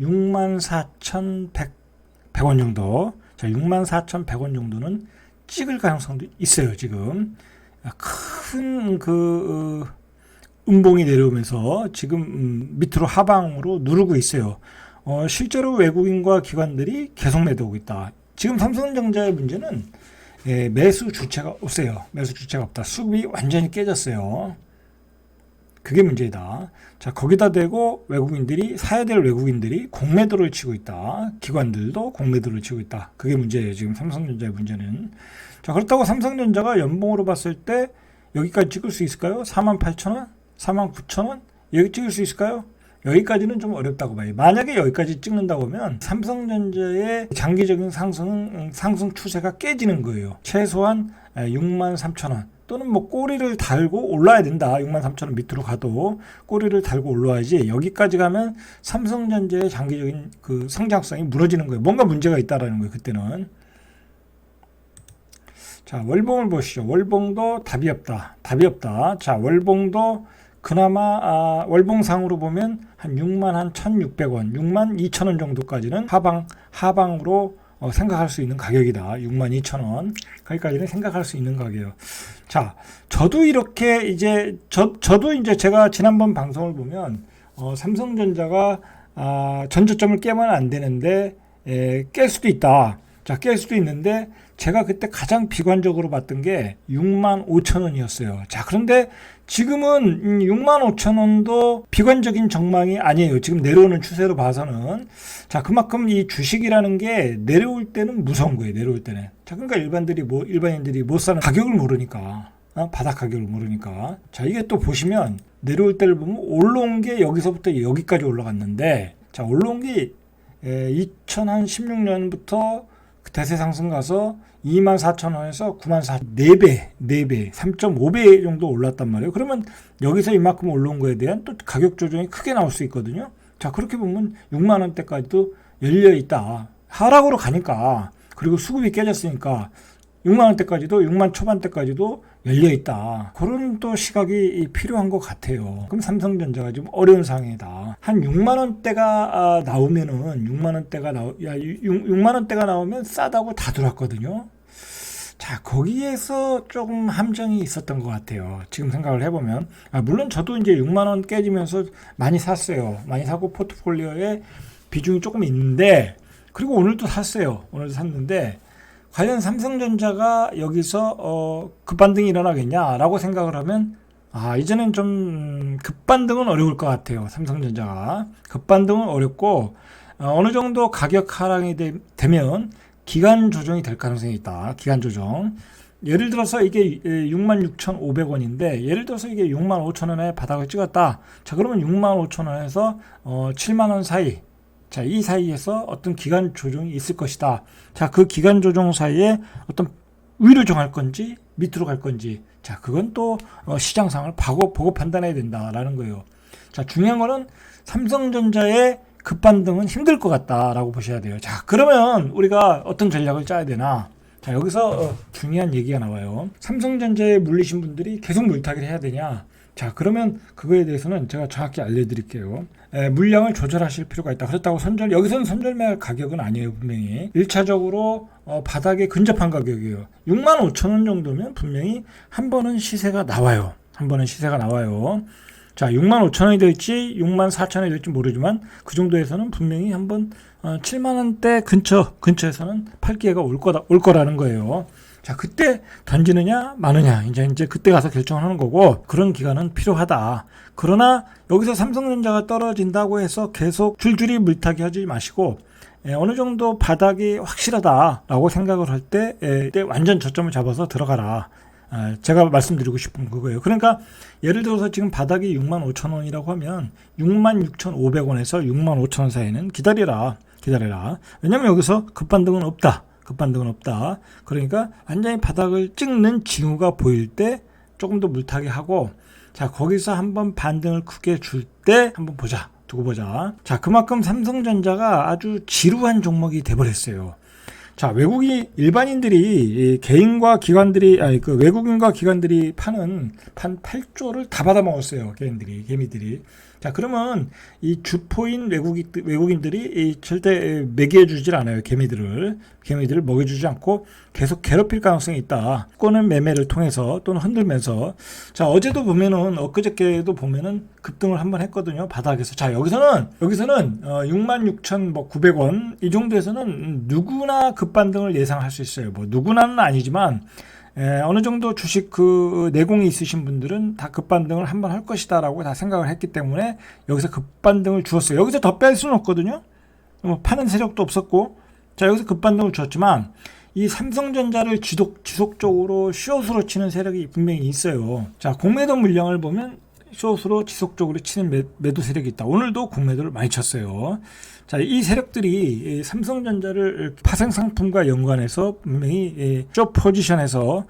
64,100원 정도. 자, 64,100원 정도는 찍을 가능성도 있어요, 지금. 큰 음봉이 내려오면서 지금 밑으로 하방으로 누르고 있어요. 실제로 외국인과 기관들이 계속 매도하고 있다. 지금 삼성전자의 문제는 매수 주체가 없어요. 매수 주체가 없다. 수급이 완전히 깨졌어요. 그게 문제다. 자, 거기다 대고 외국인들이, 사야 될 외국인들이 공매도를 치고 있다. 기관들도 공매도를 치고 있다. 그게 문제예요. 지금 삼성전자의 문제는. 자, 그렇다고 삼성전자가 연봉으로 봤을 때 여기까지 찍을 수 있을까요? 48,000원? 49,000원? 여기 찍을 수 있을까요? 여기까지는 좀 어렵다고 봐요. 만약에 여기까지 찍는다고 하면 삼성전자의 장기적인 상승 추세가 깨지는 거예요. 최소한 63,000원 또는 뭐 꼬리를 달고 올라야 된다. 63,000원 밑으로 가도 꼬리를 달고 올라와야지. 여기까지 가면 삼성전자의 장기적인 그 성장성이 무너지는 거예요. 뭔가 문제가 있다라는 거예요. 그때는. 자, 월봉을 보시죠. 월봉도 답이 없다. 답이 없다. 자, 월봉도 그나마 월봉상으로 보면 한 61,600원, 62,000원 정도까지는 하방으로 생각할 수 있는 가격이다. 62,000원. 거기까지는 생각할 수 있는 가격이에요. 자, 저도 이렇게 저도 이제 제가 지난번 방송을 보면 삼성전자가 전저점을 깨면 안 되는데 깰 수도 있다. 자, 깰 수도 있는데 제가 그때 가장 비관적으로 봤던 게 65,000원이었어요. 자, 그런데 지금은 65,000원도 비관적인 전망이 아니에요. 지금 내려오는 추세로 봐서는. 자, 그만큼 이 주식이라는 게 내려올 때는 무서운 거예요. 내려올 때는. 자, 그러니까 일반인들이 못 사는 가격을 모르니까. 바닥 가격을 모르니까. 자, 이게 또 보시면 내려올 때를 보면 올라온 게 여기서부터 여기까지 올라갔는데, 자, 올라온 게 2016년부터 대세 상승 가서 24,000원에서 94,000원, 4배, 3.5배 정도 올랐단 말이에요. 그러면 여기서 이만큼 올라온 거에 대한 또 가격 조정이 크게 나올 수 있거든요. 자, 그렇게 보면 6만 원대까지도 열려 있다. 하락으로 가니까, 그리고 수급이 깨졌으니까 6만 원대까지도, 6만 초반대까지도 열려 있다. 그런 또 시각이 필요한 것 같아요. 그럼 삼성전자가 좀 어려운 상황이다. 한 6만 원대가 나오면은 6만 원대가 나오면 싸다고 다 들어왔거든요. 자, 거기에서 조금 함정이 있었던 것 같아요. 지금 생각을 해보면. 물론 저도 이제 6만 원 깨지면서 많이 샀어요. 많이 사고 포트폴리오에 비중이 조금 있는데, 그리고 오늘도 샀어요. 오늘도 샀는데, 과연 삼성전자가 여기서 급반등이 일어나겠냐라고 생각을 하면, 이제는 좀 급반등은 어려울 것 같아요. 삼성전자가 급반등은 어렵고, 어느 정도 가격 하락이 되면 기간 조정이 될 가능성이 있다. 기간 조정. 예를 들어서 이게 66,500원인데 예를 들어서 이게 65,000원에 바닥을 찍었다. 자, 그러면 65,000원에서 7만원 사이, 자, 이 사이에서 어떤 기간 조정이 있을 것이다. 자, 그 기간 조정 사이에 어떤 위로 정할 건지 밑으로 갈 건지, 자, 그건 또 시장 상황을 보고 판단해야 된다라는 거예요. 자, 중요한 거는 삼성전자의 급반등은 힘들 것 같다라고 보셔야 돼요. 자, 그러면 우리가 어떤 전략을 짜야 되나? 자, 여기서 중요한 얘기가 나와요. 삼성전자에 물리신 분들이 계속 물타기를 해야 되냐? 자, 그러면 그거에 대해서는 제가 정확히 알려드릴게요. 물량을 조절하실 필요가 있다. 그렇다고 여기서는 선절매할 가격은 아니에요. 분명히 1차적으로 바닥에 근접한 가격이에요. 65,000원 정도면 분명히 한 번은 시세가 나와요. 자, 65,000원이 될지 64,000원이 될지 모르지만 그 정도에서는 분명히 한번 7만원대 근처에서는 팔 기회가 올 거라는 거예요. 자, 그때 던지느냐 마느냐 이제 그때 가서 결정을 하는 거고, 그런 기간은 필요하다. 그러나 여기서 삼성전자가 떨어진다고 해서 계속 줄줄이 물타기 하지 마시고, 어느 정도 바닥이 확실하다라고 생각을 할 때 완전 저점을 잡아서 들어가라. 제가 말씀드리고 싶은 그거예요. 그러니까 예를 들어서 지금 바닥이 65,000원이라고 하면 66,500원에서 65,000원 사이는 기다려라. 왜냐면 여기서 급반등은 없다. 그러니까 완전히 바닥을 찍는 징후가 보일 때 조금 더 물타기 하고, 자, 거기서 한번 반등을 크게 줄 때 한번 두고 보자. 자, 그만큼 삼성전자가 아주 지루한 종목이 돼버렸어요. 자, 일반인들이, 개인과 기관들이, 외국인과 기관들이 판 8조를 다 받아먹었어요. 개미들이. 자, 그러면 이 주포인 외국인들이 절대 먹여주질 않아요. 개미들을 먹여주지 않고 계속 괴롭힐 가능성이 있다. 또는 매매를 통해서 또는 흔들면서. 자, 어제도 보면은 엊그저께도 보면은 급등을 한번 했거든요. 바닥에서. 자, 여기서는 66,900원 이 정도에서는 누구나 급반등을 예상할 수 있어요. 뭐 누구나는 아니지만 어느 정도 주식 그 내공이 있으신 분들은 다 급반등을 한번 할 것이다라고 다 생각을 했기 때문에 여기서 급반등을 주었어요. 여기서 더 뺄 수는 없거든요. 뭐 파는 세력도 없었고, 자, 여기서 급반등을 주었지만 이 삼성전자를 지속적으로 숏으로 치는 세력이 분명히 있어요. 자, 공매도 물량을 보면 숏으로 지속적으로 치는 매도 세력이 있다. 오늘도 공매도를 많이 쳤어요. 자, 이 세력들이 삼성전자를 파생 상품과 연관해서 분명히 숏 포지션에서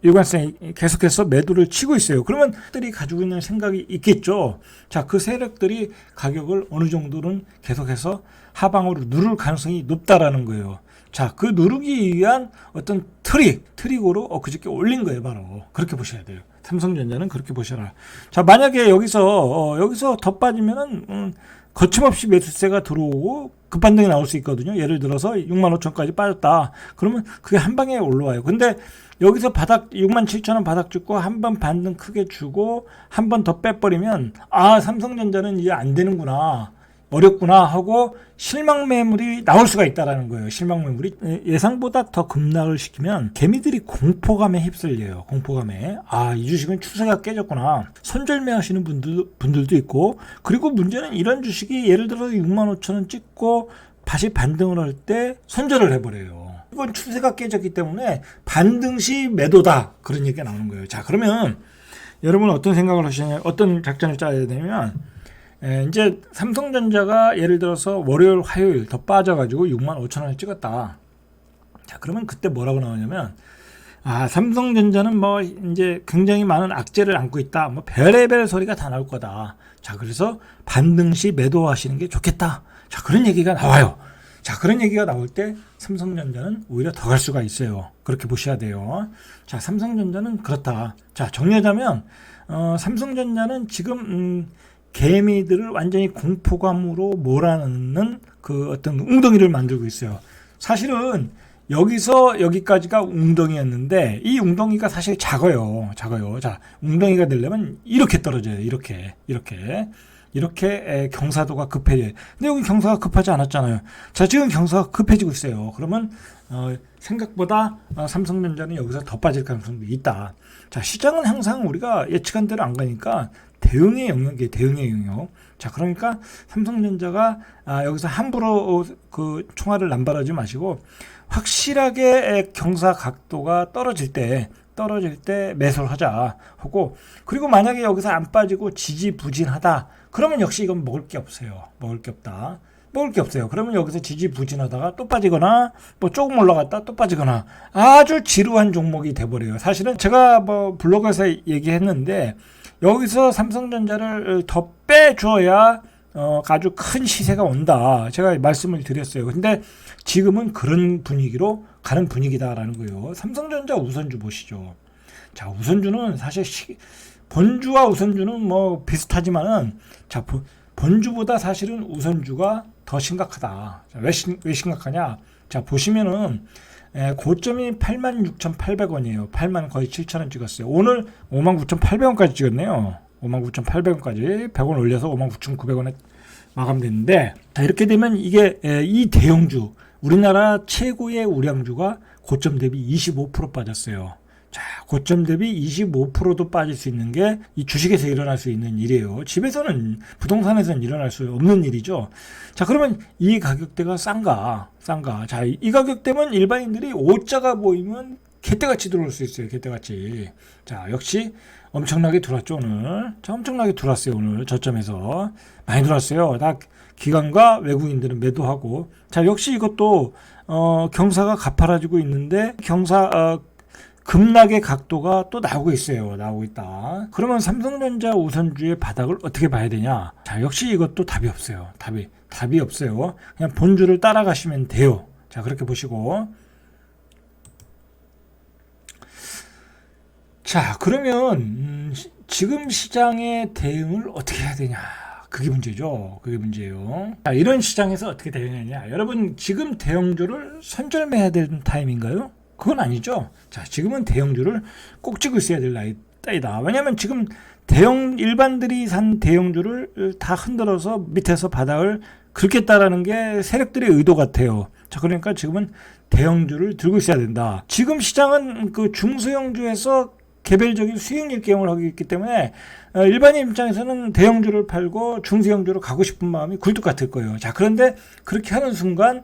일관성이 계속해서 매도를 치고 있어요. 그러면 들이 가지고 있는 생각이 있겠죠. 자, 그 세력들이 가격을 어느 정도는 계속해서 하방으로 누를 가능성이 높다라는 거예요. 자, 그 누르기 위한 어떤 트릭으로 엊그저께 올린 거예요, 바로. 그렇게 보셔야 돼요. 삼성전자는 그렇게 보셔라. 자, 만약에 여기서 더 빠지면은, 거침없이 매수세가 들어오고 급반등이 나올 수 있거든요. 예를 들어서 65,000까지 빠졌다. 그러면 그게 한 방에 올라와요. 근데 여기서 67,000원 바닥 찍고 한 번 반등 크게 주고 한 번 더 빼버리면, 아, 삼성전자는 이제 안 되는구나, 어렵구나 하고 실망 매물이 나올 수가 있다라는 거예요. 실망 매물이 예상보다 더 급락을 시키면 개미들이 공포감에 휩쓸려요. 공포감에. 아, 이 주식은 추세가 깨졌구나. 손절매 하시는 분들도 있고, 그리고 문제는 이런 주식이 예를 들어서 65,000원 찍고 다시 반등을 할 때 손절을 해버려요. 이건 추세가 깨졌기 때문에 반등 시 매도다, 그런 얘기가 나오는 거예요. 자, 그러면 여러분은 어떤 생각을 하시냐, 어떤 작전을 짜야 되냐면, 이제 삼성전자가 예를 들어서 월요일, 화요일 더 빠져가지고 65,000원을 찍었다. 자, 그러면 그때 뭐라고 나오냐면, 아, 삼성전자는 뭐 이제 굉장히 많은 악재를 안고 있다. 뭐 별의별 소리가 다 나올 거다. 자, 그래서 반등 시 매도하시는 게 좋겠다. 자, 그런 얘기가 나와요. 자, 그런 얘기가 나올 때 삼성전자는 오히려 더 갈 수가 있어요. 그렇게 보셔야 돼요. 자, 삼성전자는 그렇다. 자, 정리하자면 삼성전자는 지금 개미들을 완전히 공포감으로 몰아넣는 그 어떤 웅덩이를 만들고 있어요. 사실은 여기서 여기까지가 웅덩이였는데 이 웅덩이가 사실 작아요. 자, 웅덩이가 되려면 이렇게 떨어져요. 이렇게 경사도가 급해져요. 근데 여기 경사가 급하지 않았잖아요. 자, 지금 경사가 급해지고 있어요. 그러면 생각보다 삼성전자는 여기서 더 빠질 가능성도 있다. 자, 시장은 항상 우리가 예측한 대로 안 가니까 대응의 영역. 자, 그러니까 삼성전자가 여기서 함부로 그 총알을 남발하지 마시고 확실하게 경사 각도가 떨어질 때 매수를 하자 하고, 그리고 만약에 여기서 안 빠지고 지지부진하다, 그러면 역시 이건 먹을 게 없어요. 먹을 게 없어요. 그러면 여기서 지지부진하다가 또 빠지거나 뭐 조금 올라갔다 또 빠지거나 아주 지루한 종목이 돼버려요. 사실은 제가 뭐 블로그에서 얘기했는데 여기서 삼성전자를 더 빼줘야 아주 큰 시세가 온다, 제가 말씀을 드렸어요. 근데 지금은 그런 분위기로 가는 분위기다라는 거예요. 삼성전자 우선주 보시죠. 자, 우선주는 사실 본주와 우선주는 뭐 비슷하지만은, 자, 본주보다 사실은 우선주가 더 심각하다. 자, 왜 심각하냐? 자, 보시면은 고점이 86,800원이에요. 8만 거의 7,000원 찍었어요. 오늘 59,800원까지 찍었네요. 59,800원까지 100원 올려서 59,900원에 마감됐는데, 자, 이렇게 되면 이게 이 대형주, 우리나라 최고의 우량주가 고점 대비 25% 빠졌어요. 자, 고점 대비 25%도 빠질 수 있는 게 이 주식에서 일어날 수 있는 일이에요. 집에서는, 부동산에서는 일어날 수 없는 일이죠. 자, 그러면 이 가격대가 싼가? 자, 이 가격대면 일반인들이 오자가 보이면 개떼같이 들어올 수 있어요. 개떼같이. 자, 역시 엄청나게 들어왔죠, 오늘. 자, 엄청나게 들어왔어요, 오늘. 저점에서. 많이 들어왔어요. 다 기관과 외국인들은 매도하고. 자, 역시 이것도, 경사가 가파라지고 있는데, 급락의 각도가 또 나오고 있다. 그러면 삼성전자 우선주의 바닥을 어떻게 봐야 되냐? 자, 역시 이것도 답이 없어요. 답이 없어요. 그냥 본주를 따라가시면 돼요. 자, 그렇게 보시고. 자, 그러면 지금 시장의 대응을 어떻게 해야 되냐? 그게 문제죠. 그게 문제예요. 자, 이런 시장에서 어떻게 되느냐. 여러분, 지금 대형주를 선절매해야 되는 타임인가요? 그건 아니죠. 자, 지금은 대형주를 꼭 쥐고 있어야 될 때이다. 왜냐하면 지금 일반들이 산 대형주를 다 흔들어서 밑에서 바닥을 긁겠다라는 게 세력들의 의도 같아요. 자, 그러니까 지금은 대형주를 들고 있어야 된다. 지금 시장은 그 중소형주에서 개별적인 수익률 게임을 하고 있기 때문에 일반인 입장에서는 대형주를 팔고 중소형주로 가고 싶은 마음이 굴뚝 같을 거예요. 자, 그런데 그렇게 하는 순간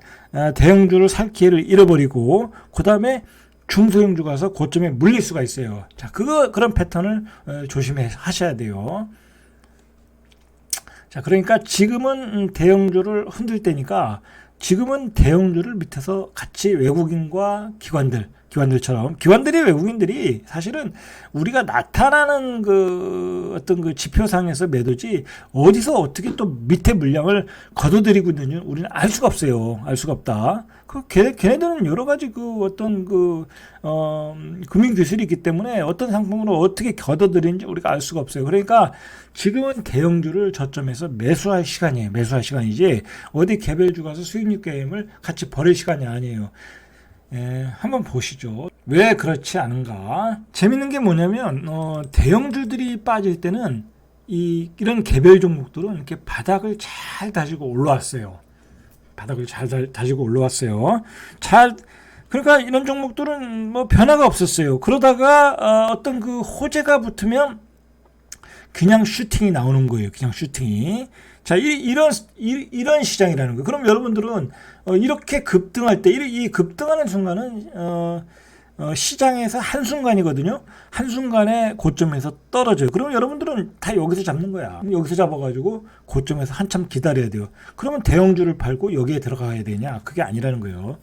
대형주를 살 기회를 잃어버리고 그 다음에 중소형주 가서 고점에 물릴 수가 있어요. 자, 그런 패턴을 조심해 하셔야 돼요. 자, 그러니까 지금은 대형주를 흔들 때니까 지금은 대형주를 밑에서 같이 외국인과 기관들처럼 기관들이 외국인들이 사실은 우리가 나타나는 그 어떤 그 지표상에서 매도지 어디서 어떻게 또 밑에 물량을 걷어들이고 있는지 우리는 알 수가 없어요. 알 수가 없다. 걔네들은 여러 가지 그 어떤 금융 기술이 있기 때문에 어떤 상품으로 어떻게 걷어들이는지 우리가 알 수가 없어요. 그러니까 지금은 대형주를 저점에서 매수할 시간이에요. 매수할 시간이지 어디 개별주 가서 수익률 게임을 같이 벌일 시간이 아니에요. 한번 보시죠. 왜 그렇지 않은가? 재밌는 게 뭐냐면 대형주들이 빠질 때는 이런 개별 종목들은 이렇게 바닥을 잘 다지고 올라왔어요. 바닥을 잘 다지고 올라왔어요. 그러니까 이런 종목들은 뭐 변화가 없었어요. 그러다가 어떤 그 호재가 붙으면 그냥 슈팅이 나오는 거예요. 그냥 슈팅이. 자, 이런 시장이라는 거예요. 그럼 여러분들은 이렇게 급등할 때, 이 급등하는 순간은 시장에서 한순간이거든요. 한순간에 고점에서 떨어져요. 그러면 여러분들은 다 여기서 잡는 거야. 여기서 잡아가지고 고점에서 한참 기다려야 돼요. 그러면 대형주를 팔고 여기에 들어가야 되냐? 그게 아니라는 거예요.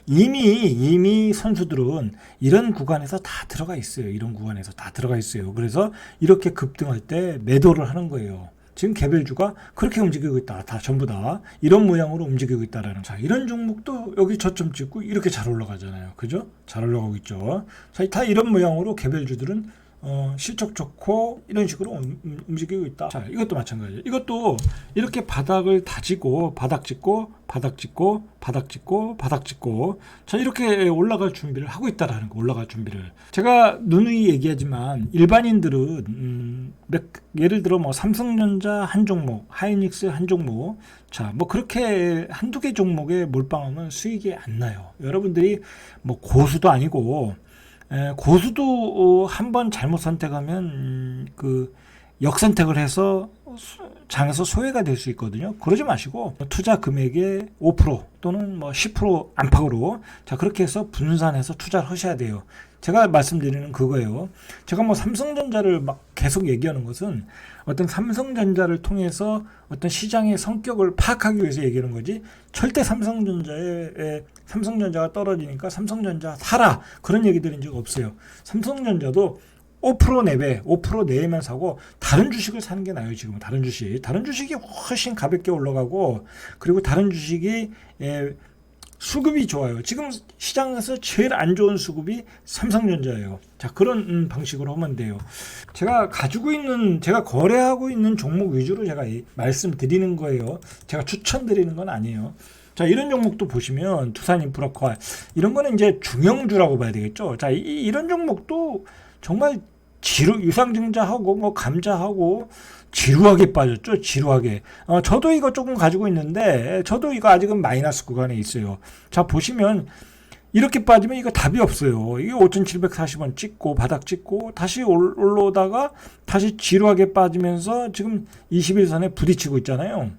이미 선수들은 이런 구간에서 다 들어가 있어요. 이런 구간에서 다 들어가 있어요. 그래서 이렇게 급등할 때 매도를 하는 거예요. 지금 개별주가 그렇게 움직이고 있다. 다 전부 다 이런 모양으로 움직이고 있다라는. 자, 이런 종목도 여기 저점 찍고 이렇게 잘 올라가잖아요. 그죠? 잘 올라가고 있죠. 자, 다 이런 모양으로 개별주들은 실적 좋고 이런 식으로 움직이고 있다. 자, 이것도 마찬가지예요. 이것도 이렇게 바닥을 다지고 바닥 찍고 바닥 찍고 바닥 찍고 바닥 찍고 자, 이렇게 올라갈 준비를 하고 있다라는 거. 올라갈 준비를. 제가 누누이 얘기하지만 일반인들은 예를 들어 뭐 삼성전자 한 종목, 하이닉스 한 종목, 자, 뭐 그렇게 한두 개 종목에 몰빵하면 수익이 안 나요. 여러분들이 뭐 고수도 아니고 고수도 한번 잘못 선택하면 그 역선택을 해서 장에서 소외가 될 수 있거든요. 그러지 마시고 투자 금액의 5% 또는 뭐 10% 안팎으로 자, 그렇게 해서 분산해서 투자를 하셔야 돼요. 제가 말씀드리는 그거예요. 제가 뭐 삼성전자를 막 계속 얘기하는 것은 어떤 삼성전자를 통해서 어떤 시장의 성격을 파악하기 위해서 얘기하는 거지, 절대 삼성전자가 떨어지니까 삼성전자 사라 그런 얘기 드린 적 없어요. 삼성전자도 5% 내외, 5% 내외만 사고 다른 주식을 사는 게 나아요. 지금은 다른 주식이 훨씬 가볍게 올라가고, 그리고 다른 주식이 수급이 좋아요. 지금 시장에서 제일 안 좋은 수급이 삼성전자예요. 자, 그런 방식으로 하면 돼요. 제가 거래하고 있는 종목 위주로 제가 말씀드리는 거예요. 제가 추천드리는 건 아니에요. 자, 이런 종목도 보시면 두산인프라코아 이런 거는 이제 중형주라고 봐야 되겠죠. 자, 이런 종목도 정말 유상증자하고 뭐 감자하고 지루하게 빠졌죠. 지루하게. 저도 이거 조금 가지고 있는데 저도 이거 아직은 마이너스 구간에 있어요. 자, 보시면 이렇게 빠지면 이거 답이 없어요. 이게 5,740원 찍고 바닥 찍고 다시 올라오다가 다시 지루하게 빠지면서 지금 21선에 부딪히고 있잖아요.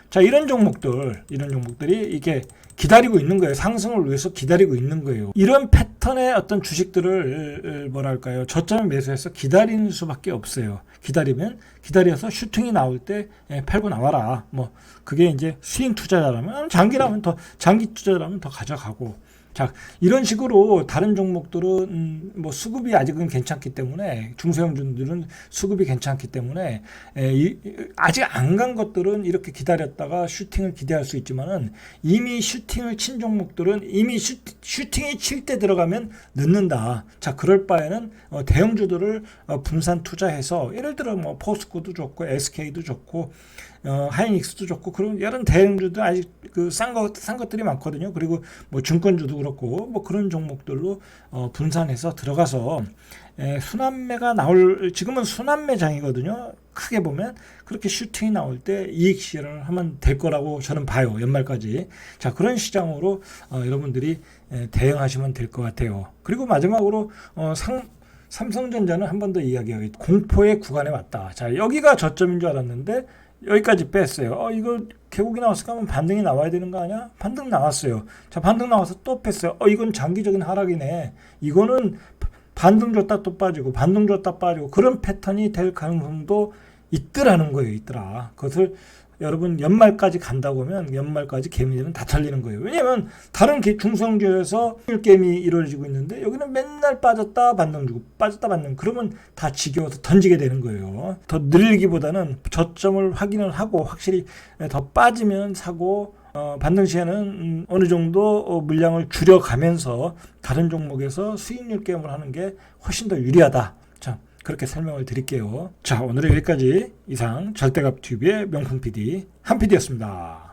자, 이런 종목들이 이게 기다리고 있는 거예요. 상승을 위해서 기다리고 있는 거예요. 이런 패턴의 어떤 주식들을 뭐랄까요, 저점에 매수해서 기다리는 수밖에 없어요. 기다려서 슈팅이 나올 때 팔고 나와라. 뭐 그게 이제 스윙 투자자라면, 장기 투자라면 더 가져가고. 자, 이런 식으로 다른 종목들은 뭐 수급이 아직은 괜찮기 때문에, 중소형주들은 수급이 괜찮기 때문에 아직 안 간 것들은 이렇게 기다렸다가 슈팅을 기대할 수 있지만은, 이미 슈팅을 친 종목들은 이미 슈팅이 칠 때 들어가면 늦는다. 자, 그럴 바에는 대형주들을 분산 투자해서, 예를 들어 뭐 포스코도 좋고 SK도 좋고 하이닉스도 좋고 그런 여러 대형주도 아직 그 싼 것들이 많거든요. 그리고 뭐 증권주도 그렇고 뭐 그런 종목들로 분산해서 들어가서 순환매가 지금은 순환매장이거든요. 크게 보면 그렇게 슈팅이 나올 때 이익 실현을 하면 될 거라고 저는 봐요. 연말까지. 자, 그런 시장으로 여러분들이 대응하시면 될 것 같아요. 그리고 마지막으로 삼성전자는 한 번 더 이야기하겠습니다. 공포의 구간에 왔다. 자, 여기가 저점인 줄 알았는데 여기까지 뺐어요. 이거 개국이 나왔을까 하면 반등이 나와야 되는 거 아니야? 반등 나왔어요. 자, 반등 나와서 또 뺐어요. 이건 장기적인 하락이네. 이거는 반등 줬다 또 빠지고 반등 줬다 빠지고 그런 패턴이 될 가능성도 있더라는 거예요. 있더라. 그것을 여러분 연말까지 간다고 하면 연말까지 개미들은 다 털리는 거예요. 왜냐하면 다른 중성주에서 게임이 이루어지고 있는데 여기는 맨날 빠졌다 반등 주고 빠졌다 반등, 그러면 다 지겨워서 던지게 되는 거예요. 더 늘리기보다는 저점을 확인을 하고 확실히 더 빠지면 사고, 반등 시에는 어느 정도 물량을 줄여가면서 다른 종목에서 수익률 게임을 하는 게 훨씬 더 유리하다. 자, 그렇게 설명을 드릴게요. 자, 오늘은 여기까지. 이상 절대값TV의 명품 PD 한 PD였습니다.